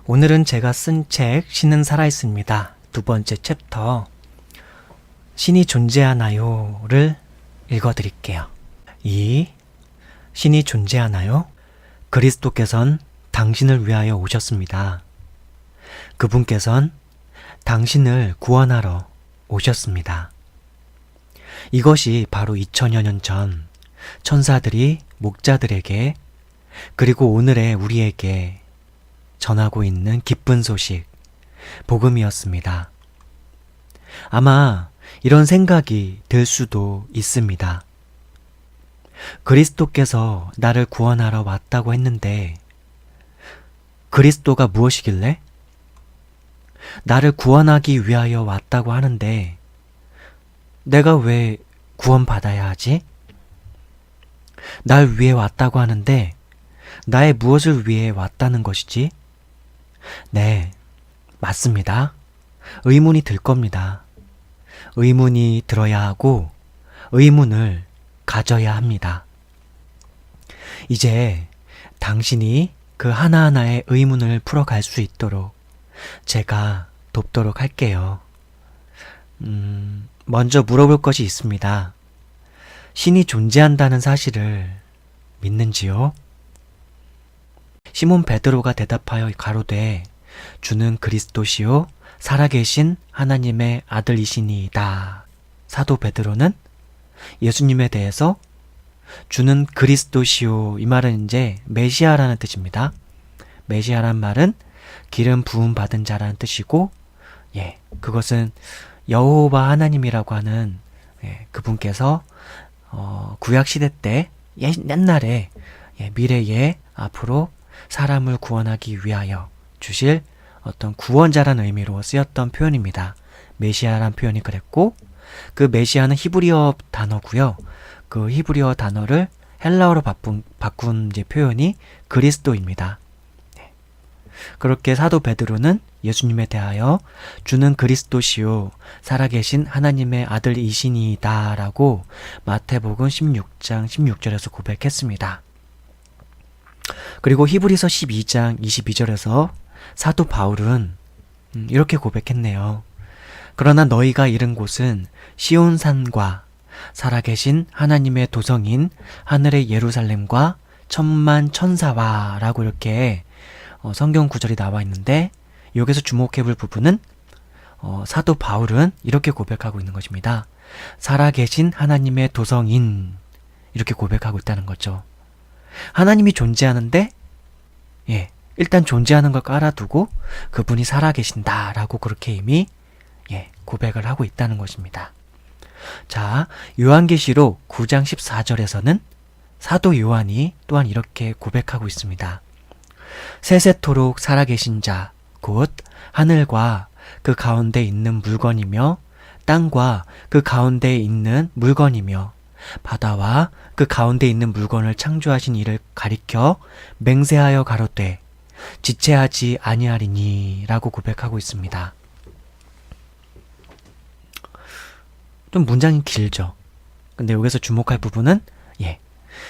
오늘은 제가 쓴 책 신은 살아있습니다. 두 번째 챕터 신이 존재하나요를 읽어드릴게요. 신이 존재하나요? 그리스도께선 당신을 위하여 오셨습니다. 그분께선 당신을 구원하러 오셨습니다. 이것이 바로 2000여 년 전 천사들이 목자들에게 그리고 오늘의 우리에게 전하고 있는 기쁜 소식, 복음이었습니다. 아마 이런 생각이 들 수도 있습니다. 그리스도께서 나를 구원하러 왔다고 했는데 그리스도가 무엇이길래? 나를 구원하기 위하여 왔다고 하는데 내가 왜 구원받아야 하지? 날 위해 왔다고 하는데 나의 무엇을 위해 왔다는 것이지? 네, 맞습니다. 의문이 들 겁니다. 의문이 들어야 하고 의문을 가져야 합니다. 이제 당신이 그 하나하나의 의문을 풀어갈 수 있도록 제가 돕도록 할게요. 먼저 물어볼 것이 있습니다. 신이 존재한다는 사실을 믿는지요? 시몬 베드로가 대답하여 가로되 주는 그리스도시요 살아계신 하나님의 아들이시니이다. 사도 베드로는 예수님에 대해서 주는 그리스도시요, 이 말은 이제 메시아라는 뜻입니다. 메시아란 말은 기름 부음 받은 자라는 뜻이고, 그것은 여호와 하나님이라고 하는 그분께서 구약 시대 때 옛날에 미래에 앞으로 사람을 구원하기 위하여 주실 어떤 구원자라는 의미로 쓰였던 표현입니다. 메시아란 표현이 그랬고, 그 메시아는 히브리어 단어고요. 그 히브리어 단어를 헬라어로 바꾼 이제 표현이 그리스도입니다. 그렇게 사도 베드로는 예수님에 대하여 주는 그리스도시요 살아계신 하나님의 아들이시니이다 라고 마태복음 16장 16절에서 고백했습니다. 그리고 히브리서 12장 22절에서 사도 바울은 이렇게 고백했네요. 그러나 너희가 이른 곳은 시온산과 살아계신 하나님의 도성인 하늘의 예루살렘과 천만 천사와 라고 이렇게 성경 구절이 나와 있는데, 여기서 주목해 볼 부분은 사도 바울은 이렇게 고백하고 있는 것입니다. 살아계신 하나님의 도성인, 이렇게 고백하고 있다는 거죠. 하나님이 존재하는데 일단 존재하는 걸 깔아두고 그분이 살아계신다 라고 그렇게 이미 고백을 하고 있다는 것입니다. 자, 요한계시록 9장 14절에서는 사도 요한이 또한 이렇게 고백하고 있습니다. 세세토록 살아계신 자, 곧 하늘과 그 가운데 있는 물건이며 땅과 그 가운데 있는 물건이며 바다와 그 가운데 있는 물건을 창조하신 이를 가리켜 맹세하여 가로되 지체하지 아니하리니 라고 고백하고 있습니다. 좀 문장이 길죠. 근데 여기서 주목할 부분은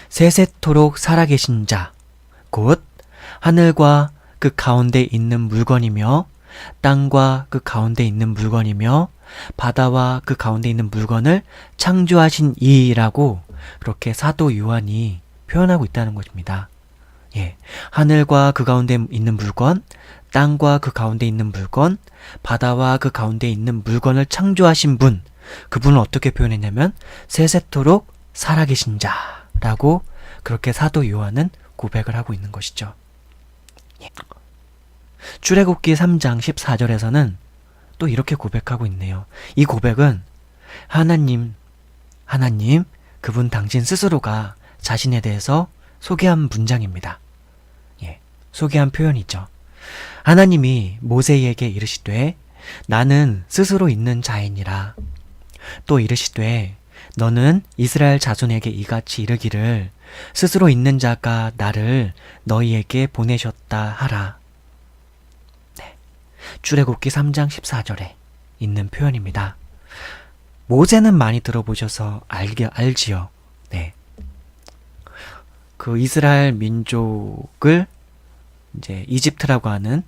세세토록 살아계신 자, 곧 하늘과 그 가운데 있는 물건이며 땅과 그 가운데 있는 물건이며 바다와 그 가운데 있는 물건을 창조하신 이라고 그렇게 사도 요한이 표현하고 있다는 것입니다. 하늘과 그 가운데 있는 물건, 땅과 그 가운데 있는 물건, 바다와 그 가운데 있는 물건을 창조하신 분, 그분을 어떻게 표현했냐면 세세토록 살아계신 자라고 그렇게 사도 요한은 고백을 하고 있는 것이죠. 출애굽기 3장 14절에서는 또 이렇게 고백하고 있네요. 이 고백은 하나님, 그분 당신 스스로가 자신에 대해서 소개한 문장입니다. 소개한 표현이죠. 하나님이 모세에게 이르시되 나는 스스로 있는 자이니라. 또 이르시되 너는 이스라엘 자손에게 이같이 이르기를 스스로 있는 자가 나를 너희에게 보내셨다 하라. 출애굽기 3장 14절에 있는 표현입니다. 모세는 많이 들어보셔서 알지요. 그 이스라엘 민족을 이제 이집트라고 하는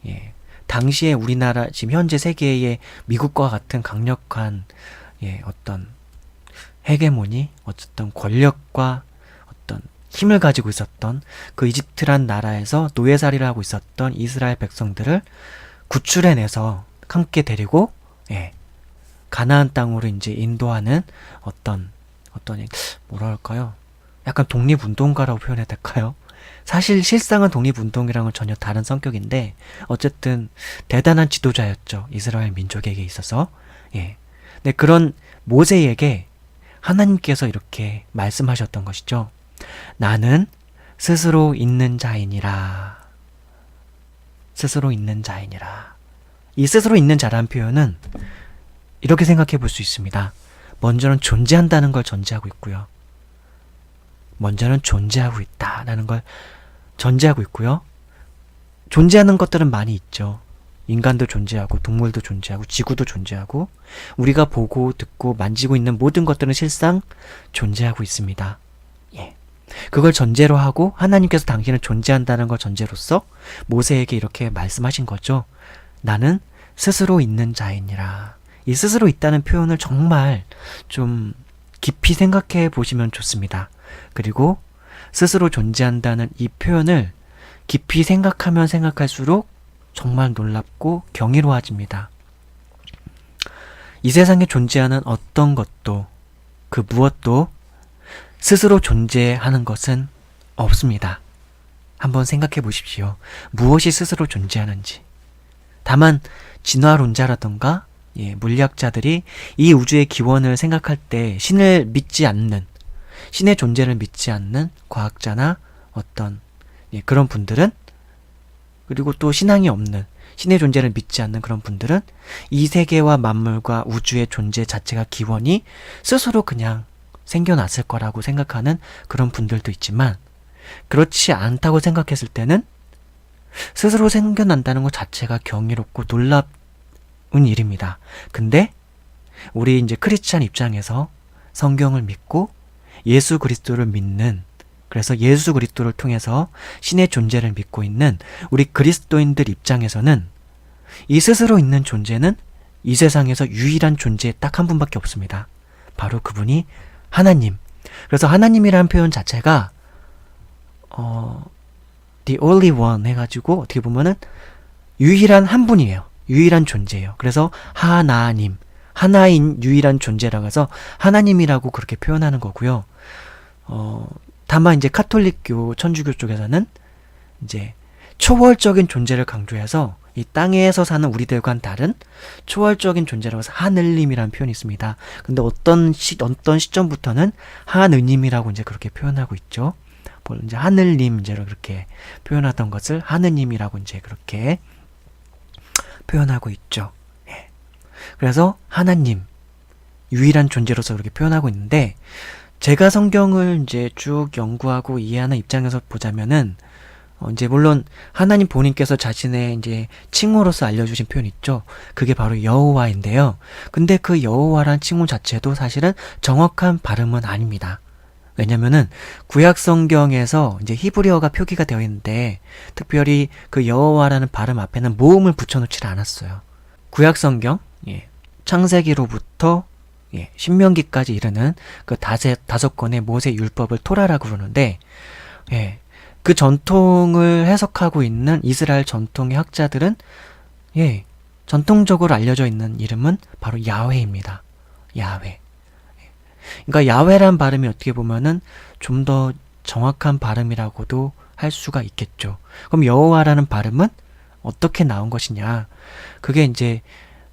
예, 당시에 우리나라 지금 현재 세계의 미국과 같은 강력한 어떤 헤게모니, 어쨌든 권력과 어떤 힘을 가지고 있었던 그 이집트란 나라에서 노예살이를 하고 있었던 이스라엘 백성들을 구출해내서 함께 데리고 가나안 땅으로 이제 인도하는 어떤 뭐라 할까요? 약간 독립운동가라고 표현해야 될까요? 사실 실상은 독립운동이랑은 전혀 다른 성격인데 어쨌든 대단한 지도자였죠. 이스라엘 민족에게 있어서. 네, 그런 모세에게 하나님께서 이렇게 말씀하셨던 것이죠. 나는 스스로 있는 자이니라. 스스로 있는 자이니라. 이 스스로 있는 자라는 표현은 이렇게 생각해 볼 수 있습니다. 먼저는 존재한다는 걸 전제하고 있고요. 먼저는 존재하고 있다라는 걸 전제하고 있고요. 존재하는 것들은 많이 있죠. 인간도 존재하고 동물도 존재하고 지구도 존재하고 우리가 보고 듣고 만지고 있는 모든 것들은 실상 존재하고 있습니다. 그걸 전제로 하고 하나님께서 당신은 존재한다는 걸 전제로서 모세에게 이렇게 말씀하신 거죠. 나는 스스로 있는 자이니라. 이 스스로 있다는 표현을 정말 좀 깊이 생각해 보시면 좋습니다. 그리고 스스로 존재한다는 이 표현을 깊이 생각하면 생각할수록 정말 놀랍고 경이로워집니다. 이 세상에 존재하는 어떤 것도 그 무엇도 스스로 존재하는 것은 없습니다. 한번 생각해 보십시오. 무엇이 스스로 존재하는지. 다만 진화론자라던가 물리학자들이 이 우주의 기원을 생각할 때 신을 믿지 않는, 신의 존재를 믿지 않는 과학자나 어떤 그런 분들은, 그리고 또 신앙이 없는, 신의 존재를 믿지 않는 그런 분들은 이 세계와 만물과 우주의 존재 자체가 기원이 스스로 그냥 생겨났을 거라고 생각하는 그런 분들도 있지만, 그렇지 않다고 생각했을 때는 스스로 생겨난다는 것 자체가 경이롭고 놀라운 일입니다. 근데 우리 이제 크리스찬 입장에서 성경을 믿고 예수 그리스도를 믿는, 그래서 예수 그리스도를 통해서 신의 존재를 믿고 있는 우리 그리스도인들 입장에서는 이 스스로 있는 존재는 이 세상에서 유일한 존재 딱 한 분밖에 없습니다. 바로 그분이 하나님. 그래서 하나님이라는 표현 자체가 the only one 해가지고 어떻게 보면은 유일한 한 분이에요. 유일한 존재예요. 그래서 하나님, 하나인 유일한 존재라고 해서 하나님이라고 그렇게 표현하는 거고요. 다만 이제 카톨릭교, 천주교 쪽에서는 이제 초월적인 존재를 강조해서 이 땅에서 사는 우리들과는 다른 초월적인 존재라고 해서 하늘님이라는 표현이 있습니다. 근데 어떤 시점부터는 하느님이라고 이제 그렇게 표현하고 있죠. 이제 하늘님 이제 그렇게 표현하던 것을 하느님이라고 이제 그렇게 표현하고 있죠. 그래서 하나님, 유일한 존재로서 그렇게 표현하고 있는데, 제가 성경을 이제 쭉 연구하고 이해하는 입장에서 보자면은, 이제 물론 하나님 본인께서 자신의 이제 칭호로서 알려주신 표현 있죠. 그게 바로 여호와인데요. 근데 그 여호와란 칭호 자체도 사실은 정확한 발음은 아닙니다. 왜냐면은 구약 성경에서 이제 히브리어가 표기가 되어 있는데 특별히 그 여호와라는 발음 앞에는 모음을 붙여놓지 않았어요. 구약 성경, 창세기로부터 신명기까지 이르는 그 다섯 권의 모세 율법을 토라라고 그러는데, 그 전통을 해석하고 있는 이스라엘 전통의 학자들은 전통적으로 알려져 있는 이름은 바로 야훼입니다. 야훼. 그러니까 야훼란 발음이 어떻게 보면은 좀 더 정확한 발음이라고도 할 수가 있겠죠. 그럼 여호와라는 발음은 어떻게 나온 것이냐? 그게 이제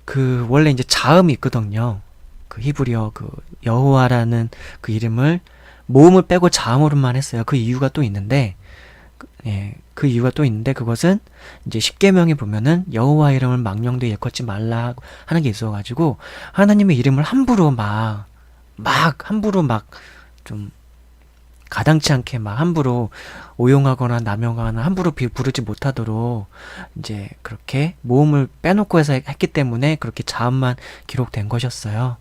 그 원래 이제 자음이 있거든요. 그 히브리어 그 여호와라는 그 이름을 모음을 빼고 자음으로만 했어요. 그 이유가 또 있는데, 그 이유가 또 있는데 그것은 이제 십계명에 보면은 여호와 이름을 망령되이 일컫지 말라 하는 게 있어가지고 하나님의 이름을 함부로 함부로 좀 가당치 않게 함부로 오용하거나 남용하거나 함부로 부르지 못하도록 이제 그렇게 모음을 빼놓고 해서 했기 때문에 그렇게 자음만 기록된 것이었어요.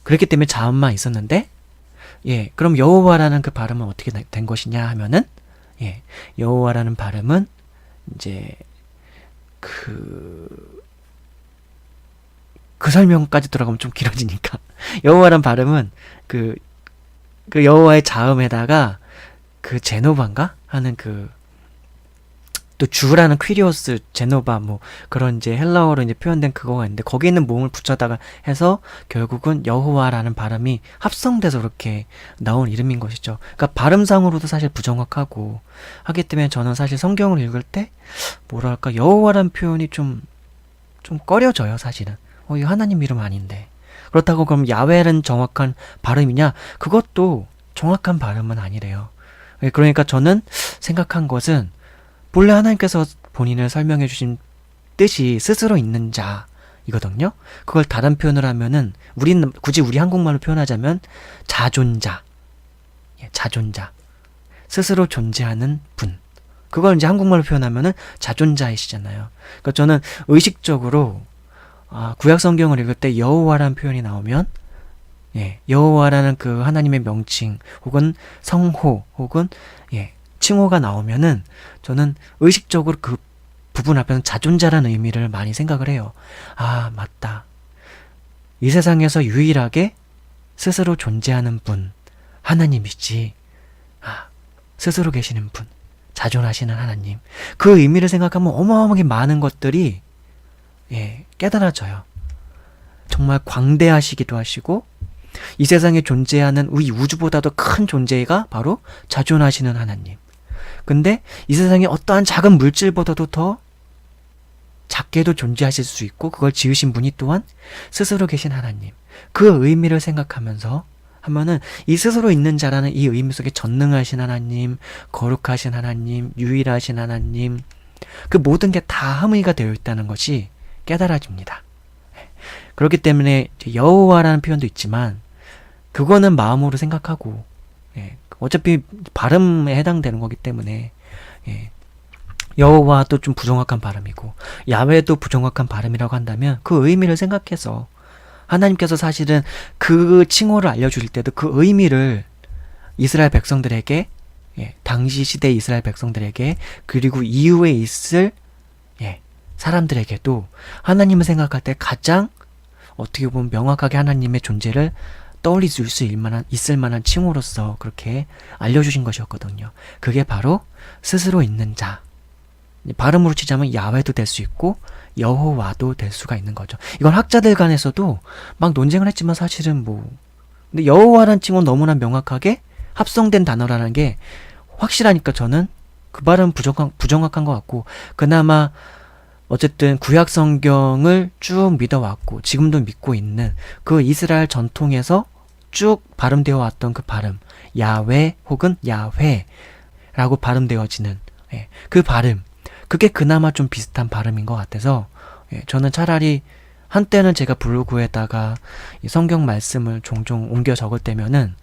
그렇기 때문에 자음만 있었는데, 그럼 여호와라는 그 발음은 어떻게 된 것이냐 하면은, 여호와라는 발음은 이제 그 설명까지 들어가면 좀 길어지니까. 여호와란 발음은 그 여호와의 자음에다가 그 제노바인가 하는 또 주라는 퀴리오스 제노바 뭐 그런 이제 헬라어로 이제 표현된 그거가 있는데 거기에 있는 모음을 붙여다가 해서 결국은 여호와라는 발음이 합성돼서 그렇게 나온 이름인 것이죠. 그러니까 발음상으로도 사실 부정확하고 하기 때문에 저는 사실 성경을 읽을 때 뭐랄까 여호와라는 표현이 좀 꺼려져요, 사실은. 이거 하나님 이름 아닌데. 그렇다고 그럼 야훼는 정확한 발음이냐? 그것도 정확한 발음은 아니래요. 그러니까 저는 생각한 것은 본래 하나님께서 본인을 설명해 주신 뜻이 스스로 있는 자이거든요. 그걸 다른 표현을 하면은 굳이 우리 한국말로 표현하자면 자존자. 자존자. 스스로 존재하는 분. 그걸 이제 한국말로 표현하면은 자존자이시잖아요. 그러니까 저는 의식적으로 구약 성경을 읽을 때 여호와라는 표현이 나오면 여호와라는 그 하나님의 명칭 혹은 성호 혹은 칭호가 나오면은 저는 의식적으로 그 부분 앞에는 자존자라는 의미를 많이 생각을 해요. 맞다. 이 세상에서 유일하게 스스로 존재하는 분 하나님이지. 스스로 계시는 분, 자존하시는 하나님. 그 의미를 생각하면 어마어마하게 많은 것들이 깨달아져요. 정말 광대하시기도 하시고 이 세상에 존재하는 우리 우주보다도 큰 존재가 바로 자존하시는 하나님. 근데 이 세상에 어떠한 작은 물질보다도 더 작게도 존재하실 수 있고 그걸 지으신 분이 또한 스스로 계신 하나님. 그 의미를 생각하면서 하면은 이 스스로 있는 자라는 이 의미 속에 전능하신 하나님, 거룩하신 하나님, 유일하신 하나님, 그 모든 게 다 함의가 되어 있다는 것이 깨달아집니다. 그렇기 때문에 여호와라는 표현도 있지만 그거는 마음으로 생각하고 어차피 발음에 해당되는 거기 때문에 여호와도 좀 부정확한 발음이고 야훼도 부정확한 발음이라고 한다면 그 의미를 생각해서 하나님께서 사실은 그 칭호를 알려주실 때도 그 의미를 이스라엘 백성들에게 당시 시대 이스라엘 백성들에게 그리고 이후에 있을 사람들에게도 하나님을 생각할 때 가장 어떻게 보면 명확하게 하나님의 존재를 떠올릴 수 있을 만한 칭호로서 그렇게 알려주신 것이었거든요. 그게 바로 스스로 있는 자. 발음으로 치자면 야훼도 될 수 있고 여호와도 될 수가 있는 거죠. 이건 학자들 간에서도 막 논쟁을 했지만 사실은 근데 여호와라는 칭호는 너무나 명확하게 합성된 단어라는 게 확실하니까 저는 그 발음은 부정확한 것 같고 그나마 어쨌든 구약 성경을 쭉 믿어왔고 지금도 믿고 있는 그 이스라엘 전통에서 쭉 발음되어 왔던 그 발음 야훼 혹은 야훼라고 발음되어지는 그 발음 그게 그나마 좀 비슷한 발음인 것 같아서 저는 차라리 한때는 제가 블로그에다가 이 성경 말씀을 종종 옮겨 적을 때면은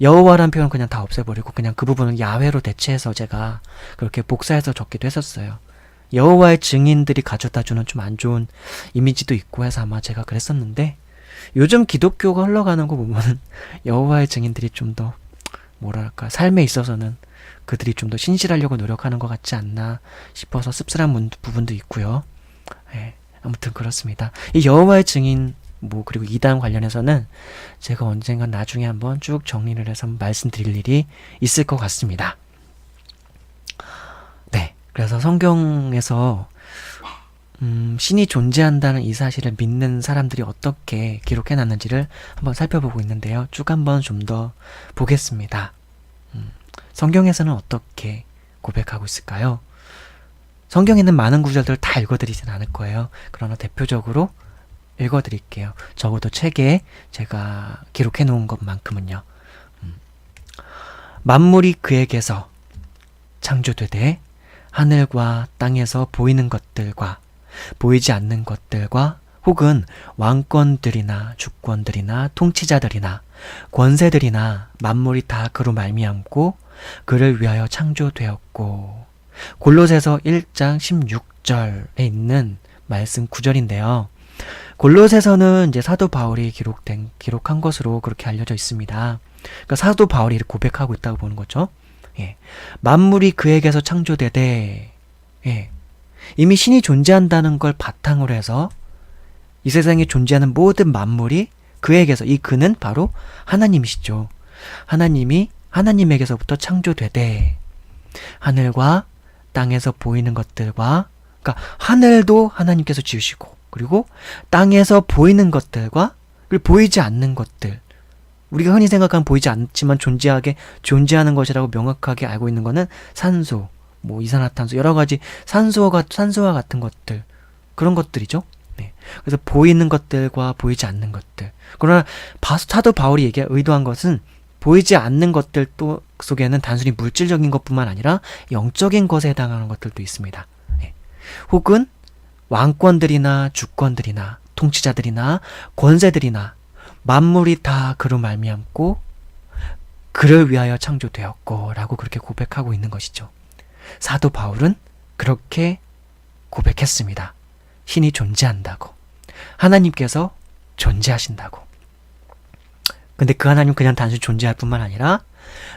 여호와라는 표현은 그냥 다 없애버리고 그냥 그 부분을 야훼로 대체해서 제가 그렇게 복사해서 적기도 했었어요. 여호와의 증인들이 가져다주는 좀 안 좋은 이미지도 있고 해서 아마 제가 그랬었는데 요즘 기독교가 흘러가는 거 보면 여호와의 증인들이 좀 더 뭐랄까 삶에 있어서는 그들이 좀 더 신실하려고 노력하는 것 같지 않나 싶어서 씁쓸한 부분도 있고요. 아무튼 그렇습니다. 이 여호와의 증인 그리고 이단 관련해서는 제가 언젠가 나중에 한번 쭉 정리를 해서 말씀드릴 일이 있을 것 같습니다. 그래서 성경에서 신이 존재한다는 이 사실을 믿는 사람들이 어떻게 기록해놨는지를 한번 살펴보고 있는데요. 쭉 한번 좀 더 보겠습니다. 성경에서는 어떻게 고백하고 있을까요? 성경에 있는 많은 구절들을 다 읽어드리진 않을 거예요. 그러나 대표적으로 읽어드릴게요. 적어도 책에 제가 기록해놓은 것만큼은요. 만물이 그에게서 창조되되 하늘과 땅에서 보이는 것들과 보이지 않는 것들과 혹은 왕권들이나 주권들이나 통치자들이나 권세들이나 만물이 다 그로 말미암고 그를 위하여 창조되었고 골로새서 1장 16절에 있는 말씀 9절인데요. 골로새서는 이제 사도 바울이 기록한 것으로 그렇게 알려져 있습니다. 그러니까 사도 바울이 이렇게 고백하고 있다고 보는 거죠. 만물이 그에게서 창조되되 이미 신이 존재한다는 걸 바탕으로 해서 이 세상에 존재하는 모든 만물이 그에게서, 이 그는 바로 하나님이시죠. 하나님이 하나님에게서부터 창조되되 하늘과 땅에서 보이는 것들과, 그러니까 하늘도 하나님께서 지으시고, 그리고 땅에서 보이는 것들과 그리고 보이지 않는 것들, 우리가 흔히 생각하는 보이지 않지만 존재하는 것이라고 명확하게 알고 있는 거는 산소, 뭐 이산화탄소, 여러 가지 산소와 같은 것들, 그런 것들이죠. 네. 그래서 보이는 것들과 보이지 않는 것들. 그러나 사도 바울이 의도한 것은 보이지 않는 것들 또 속에는 단순히 물질적인 것뿐만 아니라 영적인 것에 해당하는 것들도 있습니다. 네. 혹은 왕권들이나 주권들이나 통치자들이나 권세들이나 만물이 다 그로 말미암고 그를 위하여 창조되었고 라고 그렇게 고백하고 있는 것이죠. 사도 바울은 그렇게 고백했습니다. 신이 존재한다고, 하나님께서 존재하신다고. 근데 그 하나님 그냥 단순히 존재할 뿐만 아니라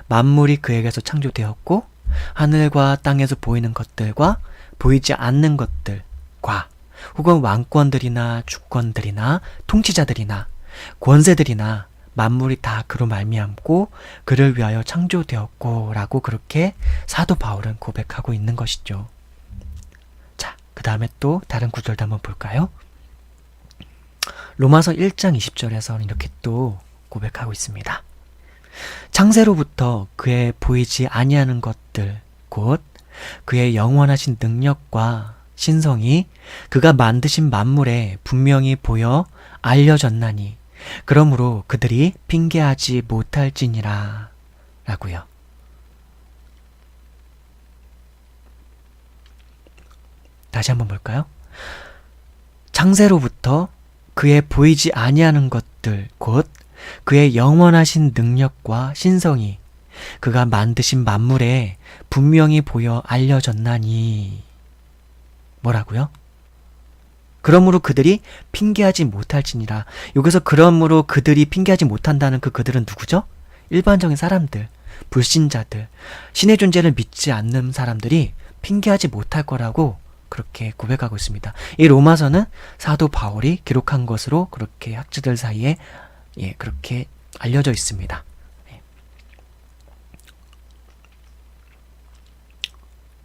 만물이 그에게서 창조되었고 하늘과 땅에서 보이는 것들과 보이지 않는 것들과 혹은 왕권들이나 주권들이나 통치자들이나 권세들이나 만물이 다 그로 말미암고 그를 위하여 창조되었고 라고 그렇게 사도 바울은 고백하고 있는 것이죠. 자, 그 다음에 또 다른 구절도 한번 볼까요? 로마서 1장 20절에서는 이렇게 또 고백하고 있습니다. 창세로부터 그의 보이지 아니하는 것들 곧 그의 영원하신 능력과 신성이 그가 만드신 만물에 분명히 보여 알려졌나니 그러므로 그들이 핑계하지 못할지니라 라고요. 다시 한번 볼까요? 창세로부터 그의 보이지 아니하는 것들 곧 그의 영원하신 능력과 신성이 그가 만드신 만물에 분명히 보여 알려졌나니 뭐라고요? 그러므로 그들이 핑계하지 못할지니라. 여기서 그러므로 그들이 핑계하지 못한다는 그 그들은 누구죠? 일반적인 사람들, 불신자들, 신의 존재를 믿지 않는 사람들이 핑계하지 못할 거라고 그렇게 고백하고 있습니다. 이 로마서는 사도 바울이 기록한 것으로 그렇게 학자들 사이에 그렇게 알려져 있습니다.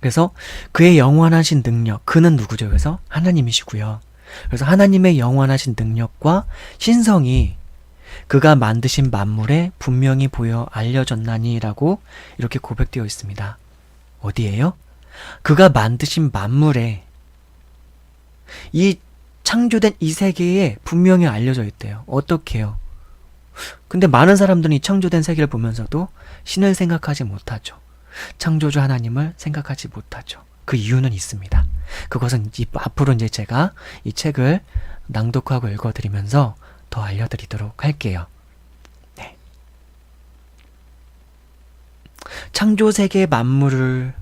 그래서 그의 영원하신 능력, 그는 누구죠? 그래서 하나님이시고요. 그래서 하나님의 영원하신 능력과 신성이 그가 만드신 만물에 분명히 보여 알려졌나니라고 이렇게 고백되어 있습니다. 어디에요? 그가 만드신 만물에, 이 창조된 이 세계에 분명히 알려져 있대요. 어떻게 해요? 근데 많은 사람들은 이 창조된 세계를 보면서도 신을 생각하지 못하죠. 창조주 하나님을 생각하지 못하죠. 그 이유는 있습니다. 그것은 앞으로 이제 제가 이 책을 낭독하고 읽어드리면서 더 알려드리도록 할게요. 네. 창조세계 만물을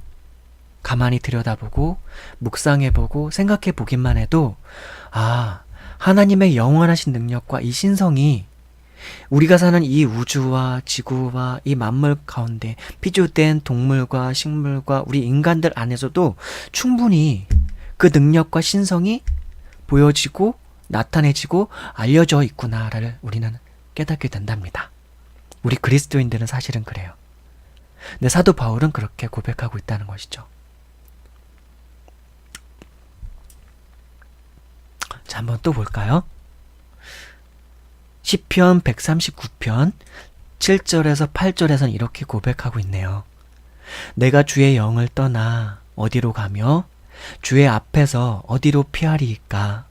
가만히 들여다보고 묵상해보고 생각해보기만 해도 하나님의 영원하신 능력과 이 신성이 우리가 사는 이 우주와 지구와 이 만물 가운데 피조된 동물과 식물과 우리 인간들 안에서도 충분히 그 능력과 신성이 보여지고 나타내지고 알려져 있구나를 우리는 깨닫게 된답니다. 우리 그리스도인들은 사실은 그래요. 근데 사도 바울은 그렇게 고백하고 있다는 것이죠. 자, 한번 또 볼까요? 시편 139편 7절에서 8절에서는 이렇게 고백하고 있네요. 내가 주의 영을 떠나 어디로 가며 주의 앞에서 어디로 피하리이까?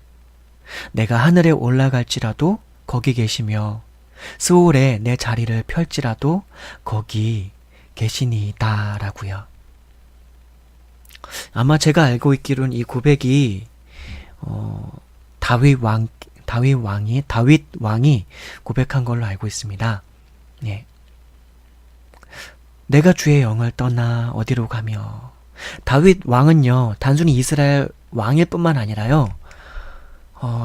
내가 하늘에 올라갈지라도 거기 계시며 스올에 내 자리를 펼지라도 거기 계시니이다 라고요. 아마 제가 알고 있기로는 이 고백이 다윗 왕이 고백한 걸로 알고 있습니다. 예. 내가 주의 영을 떠나 어디로 가며, 다윗 왕은요 단순히 이스라엘 왕일 뿐만 아니라요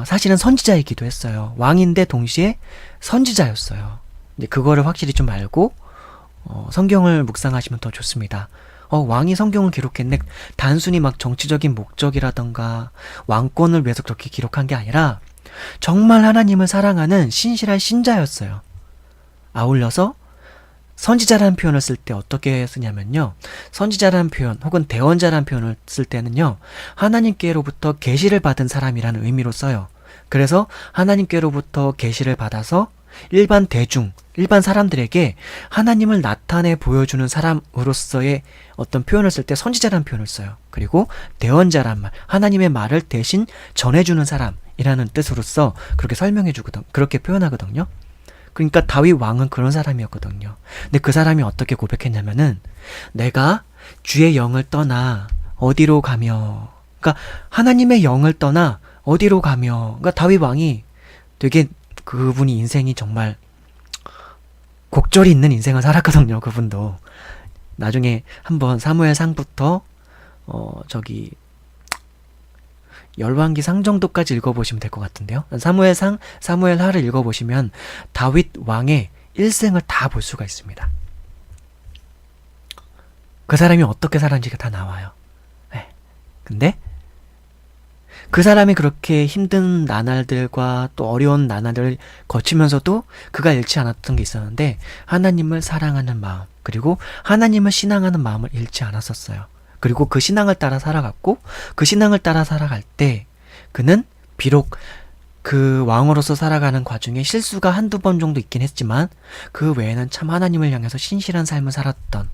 사실은 선지자이기도 했어요. 왕인데 동시에 선지자였어요. 근데 그거를 확실히 좀 알고 성경을 묵상하시면 더 좋습니다. 왕이 성경을 기록했네. 단순히 막 정치적인 목적이라던가 왕권을 위해서 그렇게 기록한 게 아니라 정말 하나님을 사랑하는 신실한 신자였어요. 아울러서 선지자라는 표현을 쓸 때 어떻게 쓰냐면요. 선지자라는 표현 혹은 대언자라는 표현을 쓸 때는요. 하나님께로부터 계시를 받은 사람이라는 의미로 써요. 그래서 하나님께로부터 계시를 받아서 일반 대중, 일반 사람들에게 하나님을 나타내 보여주는 사람으로서의 어떤 표현을 쓸 때 선지자라는 표현을 써요. 그리고 대언자란 말, 하나님의 말을 대신 전해주는 사람이라는 뜻으로서 그렇게 설명해주거든, 그렇게 표현하거든요. 그러니까 다윗 왕은 그런 사람이었거든요. 근데 그 사람이 어떻게 고백했냐면은 내가 주의 영을 떠나 어디로 가며, 그러니까 하나님의 영을 떠나 어디로 가며, 그러니까 다윗 왕이 되게 그분이 인생이 정말 곡절이 있는 인생을 살았거든요. 그분도 나중에 한번 사무엘상부터 열왕기상 정도까지 읽어보시면 될 것 같은데요. 사무엘상, 사무엘하를 읽어보시면 다윗 왕의 일생을 다 볼 수가 있습니다. 그 사람이 어떻게 살았는지가 다 나와요. 네. 근데 그 사람이 그렇게 힘든 나날들과 또 어려운 나날들을 거치면서도 그가 잃지 않았던 게 있었는데 하나님을 사랑하는 마음, 그리고 하나님을 신앙하는 마음을 잃지 않았었어요. 그리고 그 신앙을 따라 살아갔고, 그 신앙을 따라 살아갈 때 그는 비록 그 왕으로서 살아가는 과정에 실수가 한두 번 정도 있긴 했지만 그 외에는 참 하나님을 향해서 신실한 삶을 살았던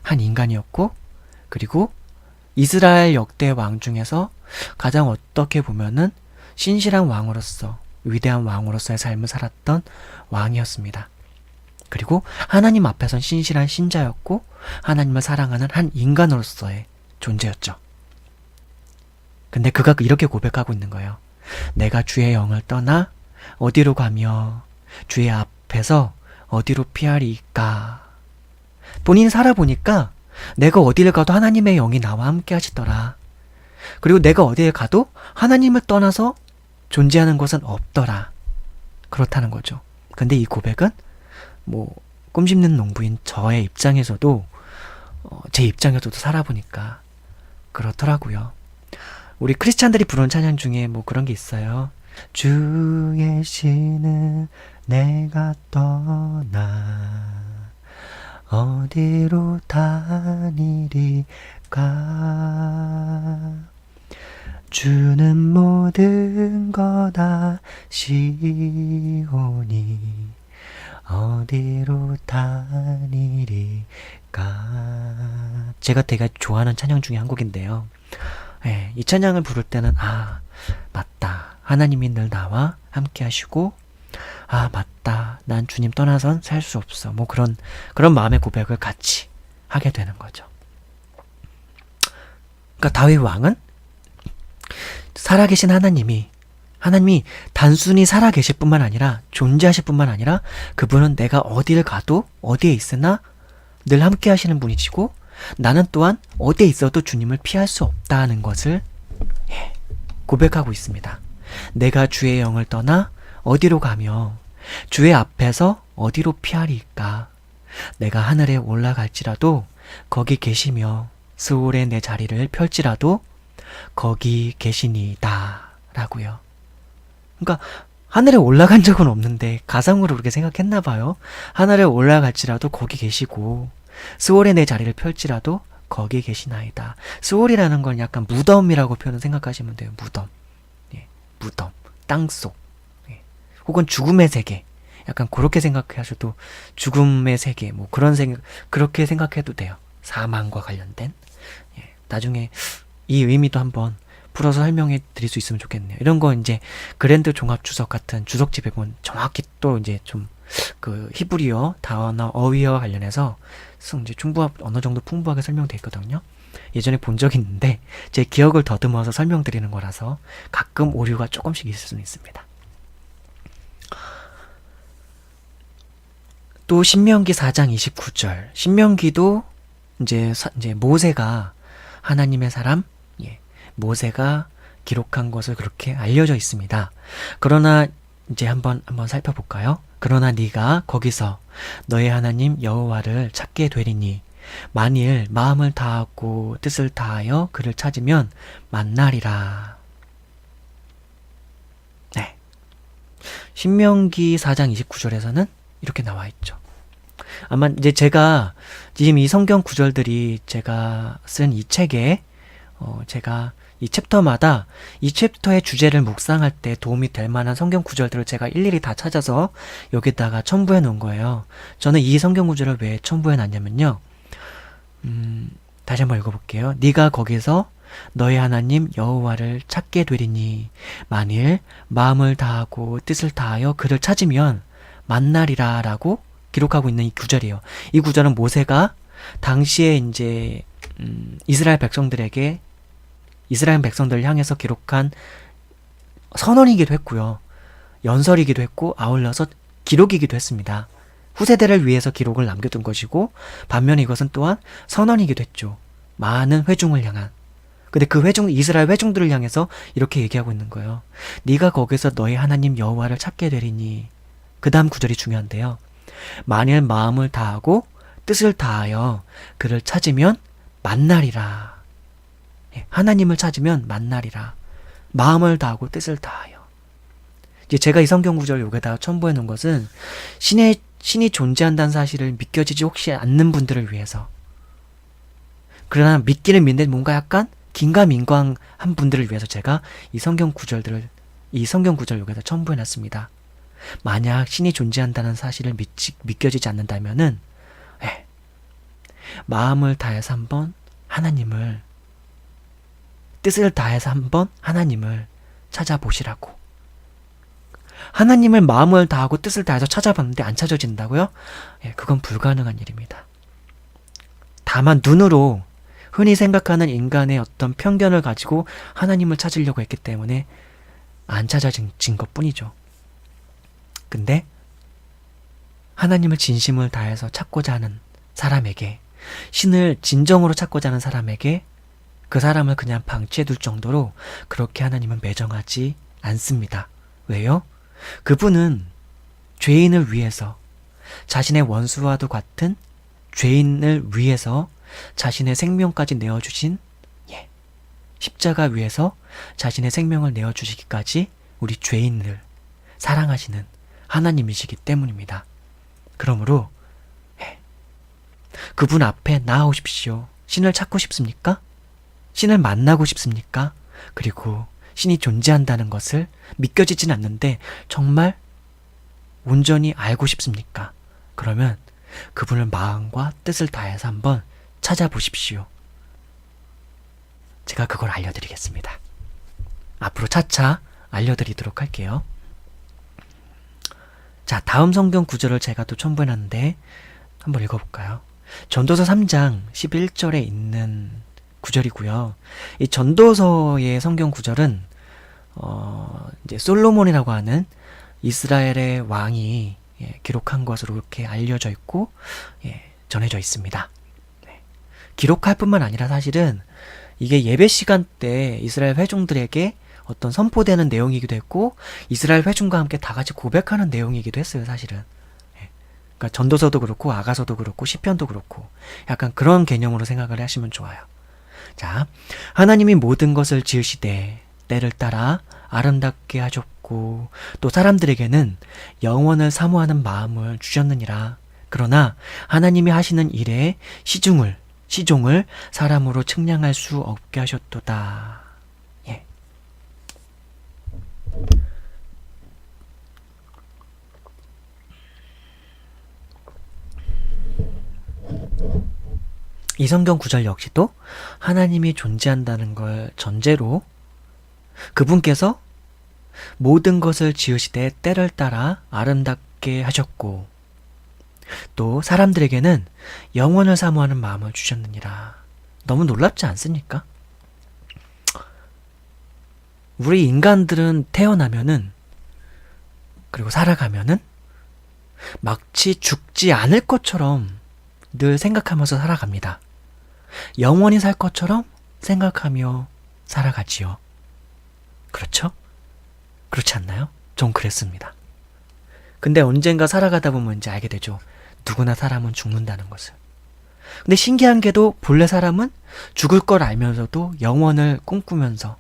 한 인간이었고, 그리고 이스라엘 역대 왕 중에서 가장 어떻게 보면은 신실한 왕으로서, 위대한 왕으로서의 삶을 살았던 왕이었습니다. 그리고 하나님 앞에선 신실한 신자였고 하나님을 사랑하는 한 인간으로서의 존재였죠. 근데 그가 이렇게 고백하고 있는 거예요. 내가 주의 영을 떠나 어디로 가며 주의 앞에서 어디로 피하리까. 본인이 살아보니까 내가 어디를 가도 하나님의 영이 나와 함께 하시더라. 그리고 내가 어디에 가도 하나님을 떠나서 존재하는 것은 없더라. 그렇다는 거죠. 근데 이 고백은 꼼 씹는 농부인 저의 입장에서도 제 입장에서도 살아보니까 그렇더라고요. 우리 크리스찬들이 부르는 찬양 중에 그런 게 있어요. 주의 신은 내가 떠나 어디로 다니리까. 주는 모든 것 아시오니 어디로 다니리까. 제가 되게 좋아하는 찬양 중에 한 곡인데요. 네, 이 찬양을 부를 때는 맞다, 하나님이 늘 나와 함께 하시고, 맞다, 난 주님 떠나선 살 수 없어, 그런 마음의 고백을 같이 하게 되는 거죠. 그러니까 다윗 왕은 살아계신 하나님이 단순히 살아계실 뿐만 아니라 존재하실 뿐만 아니라 그분은 내가 어디를 가도 어디에 있으나 늘 함께 하시는 분이시고, 나는 또한 어디에 있어도 주님을 피할 수 없다는 것을 고백하고 있습니다. 내가 주의 영을 떠나 어디로 가며 주의 앞에서 어디로 피하리까. 내가 하늘에 올라갈지라도 거기 계시며 스올에 내 자리를 펼지라도 거기 계시니이다 라고요. 그러니까 하늘에 올라간 적은 없는데 가상으로 그렇게 생각했나 봐요. 하늘에 올라갈지라도 거기 계시고 스올에 내 자리를 펼지라도 거기 계시나이다. 스올이라는 건 약간 무덤이라고 표현을 생각하시면 돼요. 무덤. 무덤. 땅속. 혹은 죽음의 세계. 약간 그렇게 생각하셔도, 죽음의 세계, 그렇게 생각해도 돼요. 사망과 관련된. 나중에 이 의미도 한번 풀어서 설명해 드릴 수 있으면 좋겠네요. 이런 거 이제 그랜드 종합 주석 같은 주석집에 보면 정확히 또 이제 좀 히브리어 단어 어휘와 관련해서 이제 어느 정도 풍부하게 설명되어 있거든요. 예전에 본 적이 있는데 제 기억을 더듬어서 설명드리는 거라서 가끔 오류가 조금씩 있을 수는 있습니다. 또 신명기 4장 29절. 신명기도 이제 모세가 하나님의 사람, 모세가 기록한 것을 그렇게 알려져 있습니다. 그러나 이제 한번 살펴볼까요? 그러나 네가 거기서 너의 하나님 여호와를 찾게 되리니 만일 마음을 다하고 뜻을 다하여 그를 찾으면 만나리라. 네. 신명기 4장 29절에서는 이렇게 나와 있죠. 아마 이제 제가 지금 이 성경 구절들이 제가 쓴 이 책에 제가 이 챕터마다 이 챕터의 주제를 묵상할 때 도움이 될 만한 성경 구절들을 제가 일일이 다 찾아서 여기다가 첨부해 놓은 거예요. 저는 이 성경 구절을 왜 첨부해 놨냐면요. 다시 한번 읽어볼게요. 네가 거기서 너의 하나님 여호와를 찾게 되리니 만일 마음을 다하고 뜻을 다하여 그를 찾으면 만나리라 라고 기록하고 있는 이 구절이에요. 이 구절은 모세가 당시에 이제 이스라엘 백성들을 향해서 기록한 선언이기도 했고요. 연설이기도 했고 아울러서 기록이기도 했습니다. 후세대를 위해서 기록을 남겨둔 것이고 반면에 이것은 또한 선언이기도 했죠. 많은 회중을 향한. 근데 그 이스라엘 회중들을 향해서 이렇게 얘기하고 있는 거예요. 네가 거기서 너의 하나님 여호와를 찾게 되리니. 그 다음 구절이 중요한데요. 만일 마음을 다하고 뜻을 다하여 그를 찾으면 만나리라. 하나님을 찾으면 만나리라. 마음을 다하고 뜻을 다하여. 이제 제가 이 성경 구절 여기다가 첨부해 놓은 것은 신이 존재한다는 사실을 믿겨지지 혹시 않는 분들을 위해서. 그러나 믿기는 믿는데 뭔가 약간 긴가민가한 분들을 위해서 제가 이 성경 구절 여기다 첨부해 놨습니다. 만약 신이 존재한다는 사실을 믿겨지지 않는다면은 마음을 다해서 한번 하나님을, 뜻을 다해서 한번 하나님을 찾아보시라고. 하나님을 마음을 다하고 뜻을 다해서 찾아봤는데 안 찾아진다고요? 그건 불가능한 일입니다. 다만 눈으로 흔히 생각하는 인간의 어떤 편견을 가지고 하나님을 찾으려고 했기 때문에 안 찾아진 것뿐이죠. 근데 하나님을 진심을 다해서 찾고자 하는 사람에게, 신을 진정으로 찾고자 하는 사람에게 그 사람을 그냥 방치해둘 정도로 그렇게 하나님은 매정하지 않습니다. 왜요? 그분은 죄인을 위해서, 자신의 원수와도 같은 죄인을 위해서 자신의 생명까지 내어주신, 십자가 위에서 자신의 생명을 내어주시기까지 우리 죄인을 사랑하시는 하나님이시기 때문입니다. 그러므로 그분 앞에 나아오십시오. 신을 찾고 싶습니까? 신을 만나고 싶습니까? 그리고 신이 존재한다는 것을 믿겨지진 않는데 정말 온전히 알고 싶습니까? 그러면 그분을 마음과 뜻을 다해서 한번 찾아보십시오. 제가 그걸 알려드리겠습니다. 앞으로 차차 알려드리도록 할게요. 자, 다음 성경 구절을 제가 또 첨부해놨는데 한번 읽어볼까요? 전도서 3장 11절에 있는 구절이고요. 이 전도서의 성경 구절은 이제 솔로몬이라고 하는 이스라엘의 왕이 기록한 것으로 이렇게 알려져 있고 전해져 있습니다. 기록할 뿐만 아니라 사실은 이게 예배 시간 때 이스라엘 회중들에게 어떤 선포되는 내용이기도 했고 이스라엘 회중과 함께 다 같이 고백하는 내용이기도 했어요. 사실은. 그러니까 전도서도 그렇고 아가서도 그렇고 시편도 그렇고 약간 그런 개념으로 생각을 하시면 좋아요. 자, 하나님이 모든 것을 지으시되 때를 따라 아름답게 하셨고 또 사람들에게는 영원을 사모하는 마음을 주셨느니라. 그러나 하나님이 하시는 일에 시종을 사람으로 측량할 수 없게 하셨도다. 이 성경 구절 역시도 하나님이 존재한다는 걸 전제로 그분께서 모든 것을 지으시되 때를 따라 아름답게 하셨고 또 사람들에게는 영원을 사모하는 마음을 주셨느니라. 너무 놀랍지 않습니까? 우리 인간들은 태어나면은 그리고 살아가면은 마치 죽지 않을 것처럼 늘 생각하면서 살아갑니다. 영원히 살 것처럼 생각하며 살아가지요. 그렇죠? 그렇지 않나요? 전 그랬습니다. 근데 언젠가 살아가다 보면 이제 알게 되죠. 누구나 사람은 죽는다는 것을. 근데 신기한 게도 본래 사람은 죽을 걸 알면서도 영원을 꿈꾸면서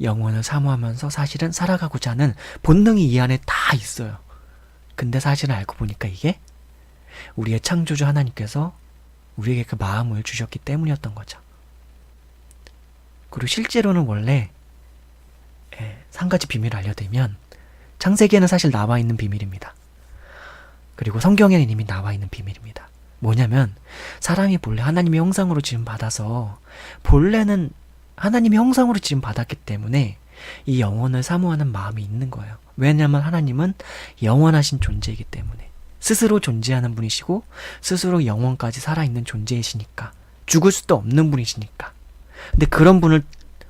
영원을 사모하면서 사실은 살아가고자 하는 본능이 이 안에 다 있어요. 근데 사실은 알고 보니까 이게 우리의 창조주 하나님께서 우리에게 그 마음을 주셨기 때문이었던 거죠. 그리고 실제로는 원래 한 가지 비밀을 알려드리면 창세기에는 사실 나와 있는 비밀입니다. 그리고 성경에는 이미 나와 있는 비밀입니다. 뭐냐면 사람이 본래 하나님의 형상으로 지음받아서 본래는 하나님의 형상으로 지음받았기 때문에 이 영원을 사모하는 마음이 있는 거예요. 왜냐하면 하나님은 영원하신 존재이기 때문에 스스로 존재하는 분이시고 스스로 영원까지 살아있는 존재이시니까 죽을 수도 없는 분이시니까. 근데 그런 분을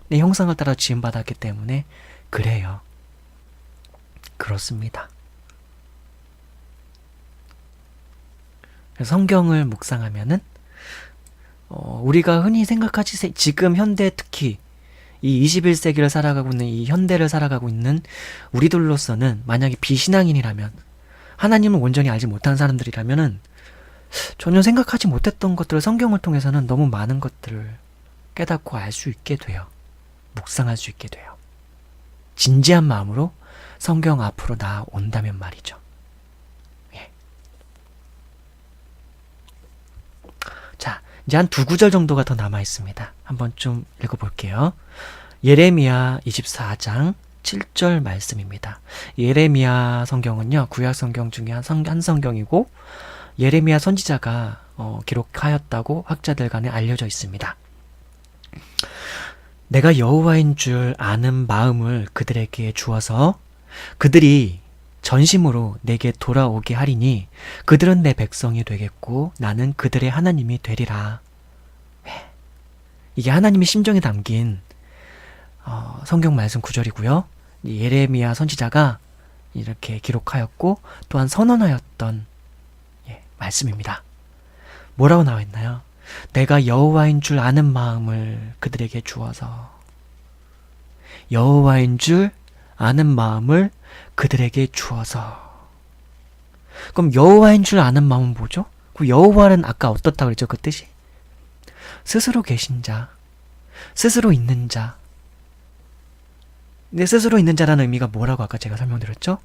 내 형상을 따라 지음받았기 때문에 그래요. 그렇습니다. 성경을 묵상하면은 우리가 흔히 생각하지 지금 현대 특히 이 21세기를 살아가고 있는 이 현대를 살아가고 있는 우리들로서는 만약에 비신앙인이라면 하나님을 온전히 알지 못한 사람들이라면은 전혀 생각하지 못했던 것들을 성경을 통해서는 너무 많은 것들을 깨닫고 알 수 있게 돼요. 묵상할 수 있게 돼요. 진지한 마음으로 성경 앞으로 나온다면 말이죠. 예. 자, 이제 한 두 구절 정도가 더 남아 있습니다. 한번 좀 읽어볼게요. 예레미야 24장 7절 말씀입니다. 예레미야 성경은요, 구약 성경 중에 한 성경이고 예레미야 선지자가 기록하였다고 학자들 간에 알려져 있습니다. 내가 여호와인 줄 아는 마음을 그들에게 주어서 그들이 전심으로 내게 돌아오게 하리니 그들은 내 백성이 되겠고 나는 그들의 하나님이 되리라. 이게 하나님의 심정에 담긴 성경 말씀 구절이고요. 예레미야 선지자가 이렇게 기록하였고 또한 선언하였던 말씀입니다. 뭐라고 나와 있나요? 내가 여호와인 줄 아는 마음을 그들에게 주어서 여호와인 줄 아는 마음을 그들에게 주어서. 그럼 여호와인 줄 아는 마음은 뭐죠? 그 여호와는 아까 어떻다고 그랬죠? 그 뜻이 스스로 계신 자, 스스로 있는 자. 근데 스스로 있는 자라는 의미가 뭐라고 아까 제가 설명드렸죠?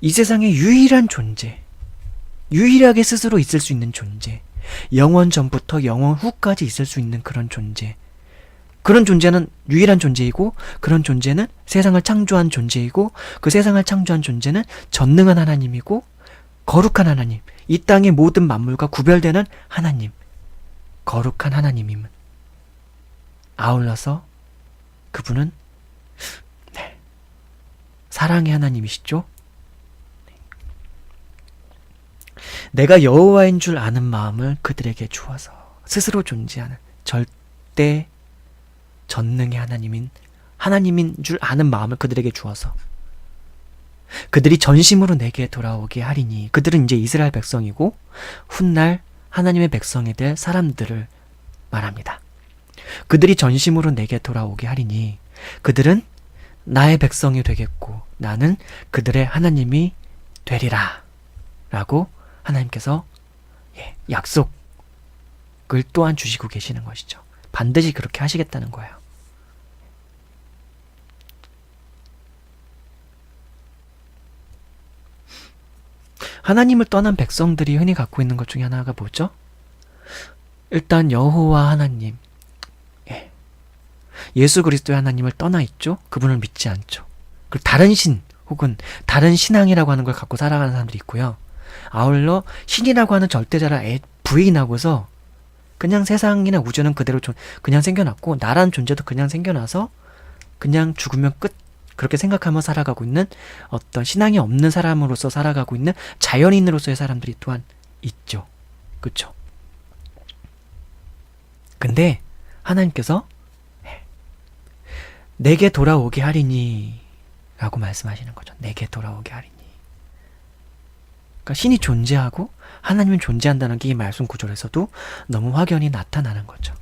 이 세상의 유일한 존재, 유일하게 스스로 있을 수 있는 존재, 영원 전부터 영원 후까지 있을 수 있는 그런 존재. 그런 존재는 유일한 존재이고 그런 존재는 세상을 창조한 존재이고 그 세상을 창조한 존재는 전능한 하나님이고 거룩한 하나님, 이 땅의 모든 만물과 구별되는 하나님, 거룩한 하나님임은 아울러서 그분은 사랑의 하나님이시죠. 내가 여호와인 줄 아는 마음을 그들에게 주어서 스스로 존재하는 절대 전능의 하나님인 줄 아는 마음을 그들에게 주어서 그들이 전심으로 내게 돌아오게 하리니. 그들은 이제 이스라엘 백성이고 훗날 하나님의 백성이 될 사람들을 말합니다. 그들이 전심으로 내게 돌아오게 하리니 그들은 나의 백성이 되겠고 나는 그들의 하나님이 되리라 라고 하나님께서 약속을 또한 주시고 계시는 것이죠. 반드시 그렇게 하시겠다는 거예요. 하나님을 떠난 백성들이 흔히 갖고 있는 것 중에 하나가 뭐죠? 일단 여호와 하나님, 예수 그리스도의 하나님을 떠나 있죠. 그분을 믿지 않죠. 그리고 다른 신 혹은 다른 신앙이라고 하는 걸 갖고 살아가는 사람들이 있고요. 아울러 신이라고 하는 절대자를 부인하고서 그냥 세상이나 우주는 그대로 그냥 생겨났고 나라는 존재도 그냥 생겨나서 그냥 죽으면 끝, 그렇게 생각하며 살아가고 있는 어떤 신앙이 없는 사람으로서 살아가고 있는 자연인으로서의 사람들이 또한 있죠. 그렇죠? 근데 하나님께서 내게 돌아오게 하리니 라고 말씀하시는 거죠. 내게 돌아오게 하리니. 그러니까 신이 존재하고 하나님은 존재한다는 게 이 말씀 구절에서도 너무 확연히 나타나는 거죠.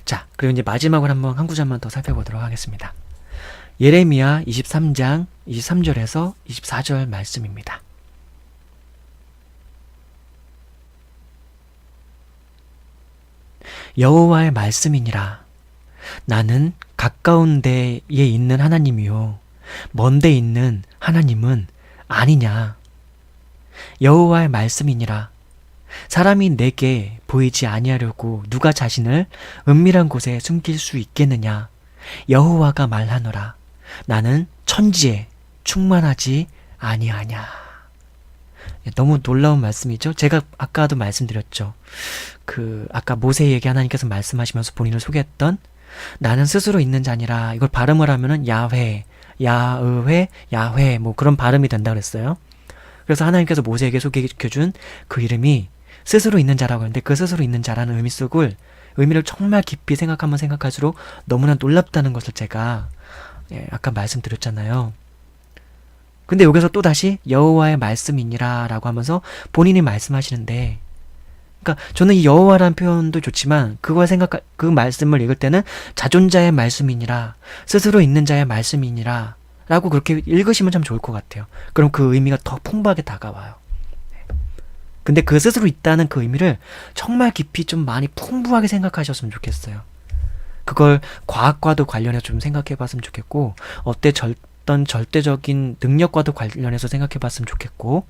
자, 그리고 이제 마지막으로 한 구절만 더 살펴보도록 하겠습니다. 예레미야 23장 23절에서 24절 말씀입니다. 여호와의 말씀이니라. 나는 가까운 데에 있는 하나님이요 먼 데 있는 하나님은 아니냐. 여호와의 말씀이니라. 사람이 내게 보이지 아니하려고 누가 자신을 은밀한 곳에 숨길 수 있겠느냐. 여호와가 말하노라. 나는 천지에 충만하지 아니하냐. 너무 놀라운 말씀이죠. 제가 아까도 말씀드렸죠. 아까 모세에게 하나님께서 말씀하시면서 본인을 소개했던 나는 스스로 있는 자니라. 이걸 발음을 하면은 야훼, 야의회, 야훼 뭐 그런 발음이 된다 그랬어요. 그래서 하나님께서 모세에게 소개시켜준 그 이름이 스스로 있는 자라고 하는데 그 스스로 있는 자라는 의미를 정말 깊이 생각하면 생각할수록 너무나 놀랍다는 것을 제가 아까 말씀드렸잖아요. 근데 여기서 또다시 여호와의 말씀이니라 라고 하면서 본인이 말씀하시는데, 그러니까 저는 이 여호와라는 표현도 좋지만 그 말씀을 읽을 때는 자존자의 말씀이니라, 스스로 있는 자의 말씀이니라 라고 그렇게 읽으시면 참 좋을 것 같아요. 그럼 그 의미가 더 풍부하게 다가와요. 근데 그 스스로 있다는 그 의미를 정말 깊이 좀 많이 풍부하게 생각하셨으면 좋겠어요. 그걸 과학과도 관련해서 좀 생각해 봤으면 좋겠고, 어떤 절대적인 능력과도 관련해서 생각해 봤으면 좋겠고,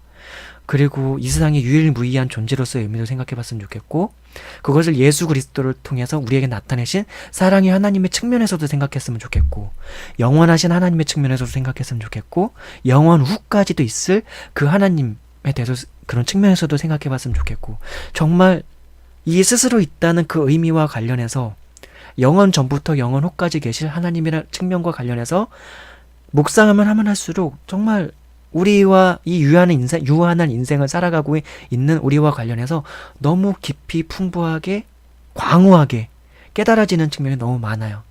그리고 이 세상의 유일무이한 존재로서의 의미도 생각해 봤으면 좋겠고, 그것을 예수 그리스도를 통해서 우리에게 나타내신 사랑의 하나님의 측면에서도 생각했으면 좋겠고, 영원하신 하나님의 측면에서도 생각했으면 좋겠고, 영원 후까지도 있을 그 하나님에 대해서 그런 측면에서도 생각해 봤으면 좋겠고, 정말 이 스스로 있다는 그 의미와 관련해서 영원 전부터 영원 후까지 계실 하나님이라는 측면과 관련해서 묵상하면 하면 할수록 정말 우리와 이 유한한 인생을 살아가고 있는 우리와 관련해서 너무 깊이 풍부하게 광후하게 깨달아지는 측면이 너무 많아요.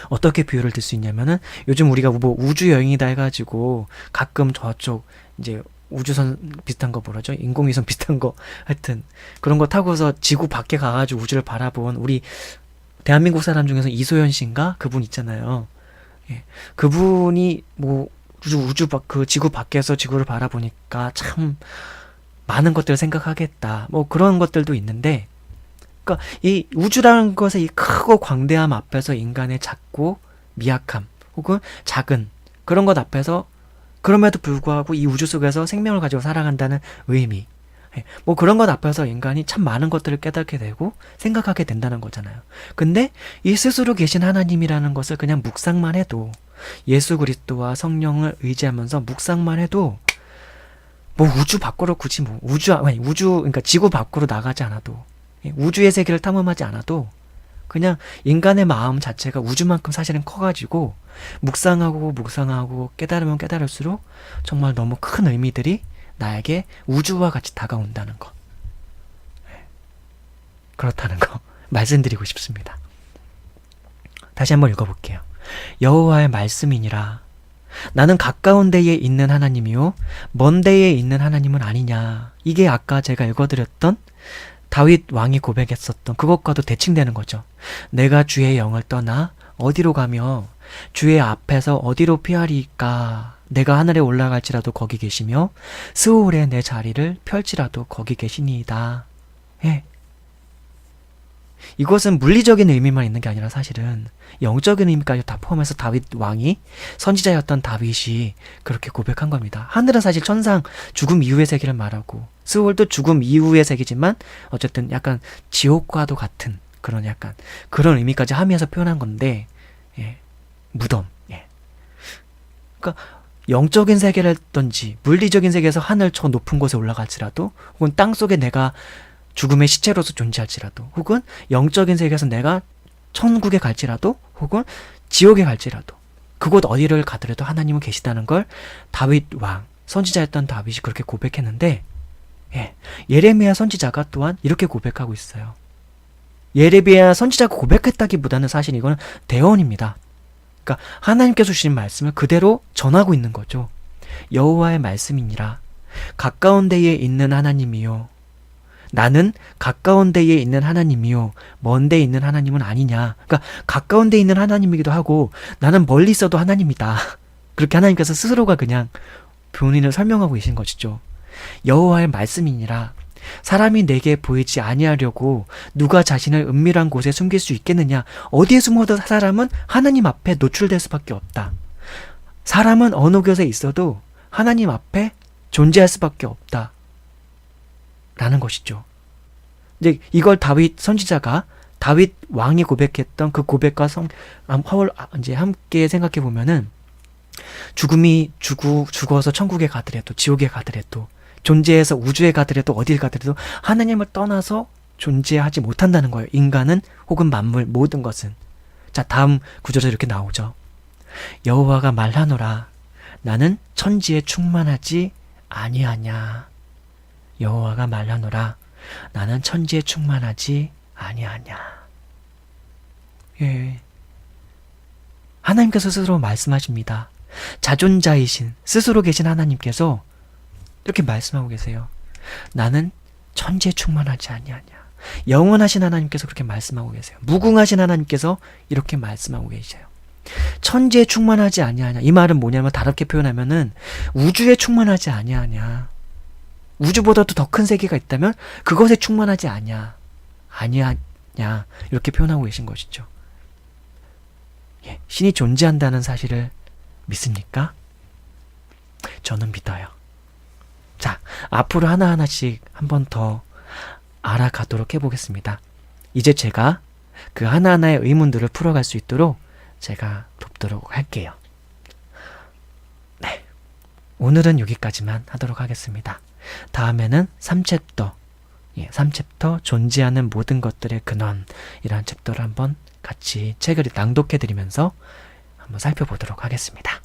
어떻게 비유를 들 수 있냐면은 요즘 우리가 뭐 우주 여행이다 해가지고 가끔 저쪽 이제 우주선 비슷한 거 뭐라죠? 인공위성 비슷한 거 하여튼 그런 거 타고서 지구 밖에 가가지고 우주를 바라본 우리 대한민국 사람 중에서 이소연 씨인가? 그분 있잖아요. 예. 그분이 뭐 지구 밖에서 지구를 바라보니까 참 많은 것들을 생각하겠다. 뭐 그런 것들도 있는데, 그러니까 이 우주라는 것의 이 크고 광대함 앞에서 인간의 작고 미약함 혹은 작은 그런 것 앞에서 그럼에도 불구하고 이 우주 속에서 생명을 가지고 살아간다는 의미, 뭐 그런 것 앞에서 인간이 참 많은 것들을 깨닫게 되고 생각하게 된다는 거잖아요. 근데 이 스스로 계신 하나님이라는 것을 그냥 묵상만 해도, 예수 그리스도와 성령을 의지하면서 묵상만 해도, 뭐 우주 밖으로 굳이 그러니까 지구 밖으로 나가지 않아도, 우주의 세계를 탐험하지 않아도 그냥 인간의 마음 자체가 우주만큼 사실은 커가지고 묵상하고 깨달으면 깨달을수록 정말 너무 큰 의미들이 나에게 우주와 같이 다가온다는 거, 그렇다는 거 말씀드리고 싶습니다. 다시 한번 읽어볼게요. 여호와의 말씀이니라. 나는 가까운 데에 있는 하나님이요 먼 데에 있는 하나님은 아니냐. 이게 아까 제가 읽어드렸던 다윗 왕이 고백했었던 그것과도 대칭되는 거죠. 내가 주의 영을 떠나 어디로 가며 주의 앞에서 어디로 피하리까. 내가 하늘에 올라갈지라도 거기 계시며 스올에 내 자리를 펼지라도 거기 계시니이다. 이것은 물리적인 의미만 있는 게 아니라 사실은 영적인 의미까지 다 포함해서 다윗 왕이, 선지자였던 다윗이 그렇게 고백한 겁니다. 하늘은 사실 천상, 죽음 이후의 세계를 말하고, 스올도 죽음 이후의 세계지만 어쨌든 약간 지옥과도 같은 그런 약간 그런 의미까지 함의해서 표현한 건데, 무덤. 그러니까 영적인 세계라든지 물리적인 세계에서 하늘 저 높은 곳에 올라갈지라도, 혹은 땅속에 내가 죽음의 시체로서 존재할지라도, 혹은 영적인 세계에서 내가 천국에 갈지라도, 혹은 지옥에 갈지라도, 그곳 어디를 가더라도 하나님은 계시다는 걸 다윗 왕, 선지자였던 다윗이 그렇게 고백했는데, 예레미야 선지자가 또한 이렇게 고백하고 있어요. 예레미야 선지자가 고백했다기보다는 사실 이거는 대언입니다. 그러니까 하나님께서 주신 말씀을 그대로 전하고 있는 거죠. 여호와의 말씀이니라. 가까운 데에 있는 하나님이요 나는 가까운 데에 있는 하나님이요 먼 데에 있는 하나님은 아니냐. 그러니까 가까운 데에 있는 하나님이기도 하고 나는 멀리 있어도 하나님이다. 그렇게 하나님께서 스스로가 그냥 본인을 설명하고 계신 것이죠. 여호와의 말씀이니라. 사람이 내게 보이지 아니하려고 누가 자신을 은밀한 곳에 숨길 수 있겠느냐. 어디에 숨어도 사람은 하나님 앞에 노출될 수밖에 없다. 사람은 어느 곳에 있어도 하나님 앞에 존재할 수밖에 없다. 라는 것이죠. 이제 이걸 다윗 선지자가 다윗 왕이 고백했던 그 고백과 이제 함께 생각해 보면은 죽어서 천국에 가더라도 지옥에 가더라도 존재해서 우주에 가더라도 어딜 가더라도 하나님을 떠나서 존재하지 못한다는 거예요. 인간은 혹은 만물 모든 것은. 자, 다음 구절에 이렇게 나오죠. 여호와가 말하노라. 나는 천지에 충만하지 아니하냐. 여호와가 말하노라. 나는 천지에 충만하지 아니하냐. 예. 하나님께서 스스로 말씀하십니다. 자존자이신 스스로 계신 하나님께서 이렇게 말씀하고 계세요. 나는 천지에 충만하지 아니하냐. 영원하신 하나님께서 그렇게 말씀하고 계세요. 무궁하신 하나님께서 이렇게 말씀하고 계세요. 천지에 충만하지 아니하냐. 이 말은 뭐냐면 다르게 표현하면은 우주에 충만하지 아니하냐. 우주보다도 더 큰 세계가 있다면 그것에 충만하지 아니하냐. 이렇게 표현하고 계신 것이죠. 예, 신이 존재한다는 사실을 믿습니까? 저는 믿어요. 자, 앞으로 하나하나씩 한 번 더 알아가도록 해보겠습니다. 이제 제가 그 하나하나의 의문들을 풀어갈 수 있도록 제가 돕도록 할게요. 네, 오늘은 여기까지만 하도록 하겠습니다. 다음에는 3챕터, 3챕터 존재하는 모든 것들의 근원이라는 챕터를 한번 같이 책을 낭독해드리면서 한번 살펴보도록 하겠습니다.